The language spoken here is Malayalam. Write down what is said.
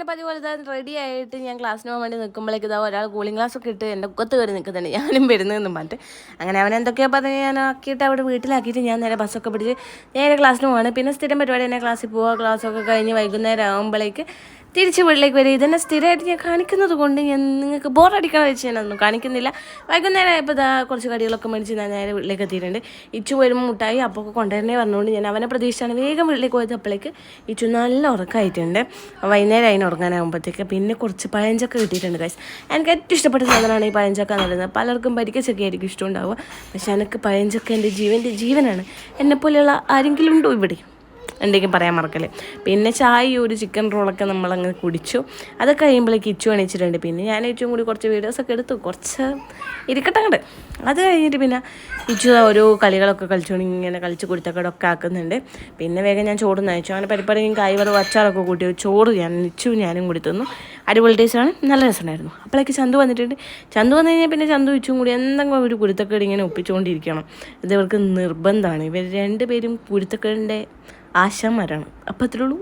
പതിപോലെ തന്നെ റെഡി ആയിട്ട് ഞാൻ ക്ലാസ്സിന് പോകാൻ വേണ്ടി നിൽക്കുമ്പോഴേക്ക് ഇതാ ഒരാൾ കൂളിംഗ് ഗ്ലാസ് ഒക്കെ ഇട്ട് എൻ്റെ ഒക്കത്ത് കയറി നിൽക്കുന്നുണ്ട്. ഞാനും വരുന്നതെന്നും പറഞ്ഞിട്ട് അങ്ങനെ അവൻ എന്തൊക്കെയോ പറഞ്ഞ് ഞാൻ ആക്കിയിട്ട് അവിടെ വീട്ടിലാക്കിയിട്ട് ഞാൻ നേരെ ബസ്സൊക്കെ പിടിച്ച് നേരെ ക്ലാസ്സിന് പോവാണ്. പിന്നെ സ്ഥിരം പരിപാടി തന്നെ ക്ലാസ്സിൽ പോവുക, ക്ലാസ്സൊക്കെ കഴിഞ്ഞ് വൈകുന്നേരം ആകുമ്പോഴേക്ക് തിരിച്ച് വീട്ടിലേക്ക് വരും. ഇതന്നെ സ്ഥിരമായിട്ട് ഞാൻ കാണിക്കുന്നത് കൊണ്ട് ഞാൻ നിങ്ങൾക്ക് ബോറടിക്കാൻ വെച്ച് ഞാനൊന്നും കാണിക്കുന്നില്ല. വൈകുന്നേരം ആയപ്പോൾ ഇതാ കുറച്ച് കടികളൊക്കെ മേടിച്ച് ഞാൻ നേരെ വീട്ടിലേക്ക് എത്തിയിട്ടുണ്ട്. ഇച്ചു വരുമ്പോൾ മുട്ടായി അപ്പോൾ കൊണ്ടുവരണേ പറഞ്ഞുകൊണ്ട് ഞാൻ അവനെ പ്രതീക്ഷിച്ചാണ് വേഗം വീട്ടിലേക്ക് പോയത്. അപ്പോഴേക്ക് ഇച്ചു നല്ല ഉറക്കമായിട്ടുണ്ട്. വൈകുന്നേരം അതിന് ഉറങ്ങാനാകുമ്പോഴത്തേക്ക് പിന്നെ കുറച്ച് പഴഞ്ചക്ക കിട്ടിയിട്ടുണ്ട് ഗൈസ്. എനിക്ക് ഏറ്റവും ഇഷ്ടപ്പെട്ട സാധനമാണ് ഈ പഴഞ്ചക്ക എന്ന് പറയുന്നത്. പലർക്കും പരിക്കച്ചക്ക ആയിരിക്കും ഇഷ്ടമുണ്ടാവുക, പക്ഷെ എനിക്ക് പഴഞ്ചക്ക എൻ്റെ ജീവനാണ്. എന്നെപ്പോലെയുള്ള ആരെങ്കിലും ഉണ്ടോ ഇവിടെ എന്തെങ്കിലും പറയാൻ മറക്കല്ലേ. പിന്നെ ചായ ഒരു ചിക്കൻ റോളൊക്കെ നമ്മളങ്ങ് കുടിച്ചു. അതൊക്കെ കഴിയുമ്പോഴേക്ക് ഇച്ചു എണീച്ചിട്ടുണ്ട്. പിന്നെ ഞാൻ ഏറ്റവും കൂടി കുറച്ച് വീഡിയോസൊക്കെ എടുത്തു, കുറച്ച് ഇരിക്കട്ടെ അങ്ങോട്ട്. അത് കഴിഞ്ഞിട്ട് പിന്നെ ഇച്ചു ഓരോ കളികളൊക്കെ കളിച്ചുകൊണ്ട് ഇങ്ങനെ കളിച്ച് കുരുത്തക്കടൊക്കെ ആക്കുന്നുണ്ട്. പിന്നെ വേഗം ഞാൻ ചോറ് നയിച്ചു. അങ്ങനെ പരിപ്പറിയും കായ്വറും അച്ചാറൊക്കെ കൂട്ടി ചോറ് ഞാനും കൂടി തിന്നു. അടിപൊളി ടേസ്റ്റാണ്, നല്ല രസമുണ്ടായിരുന്നു. അപ്പോഴേക്ക് ചന്തു വന്നിട്ടുണ്ട്. ചന്തു വന്നു കഴിഞ്ഞാൽ പിന്നെ ചന്തു ഇച്ചും കൂടി എന്തെങ്കിലും ഒരു കുരുത്തക്കേട് ഇങ്ങനെ ഒപ്പിച്ചുകൊണ്ടിരിക്കണം. ഇത് ഇവർക്ക് നിർബന്ധമാണ്. ഇവർ രണ്ടുപേരും കുരുത്തക്കേടിൻ്റെ ആശാന്മാരാണ്. അപ്പോൾ അത്രയുള്ളൂ.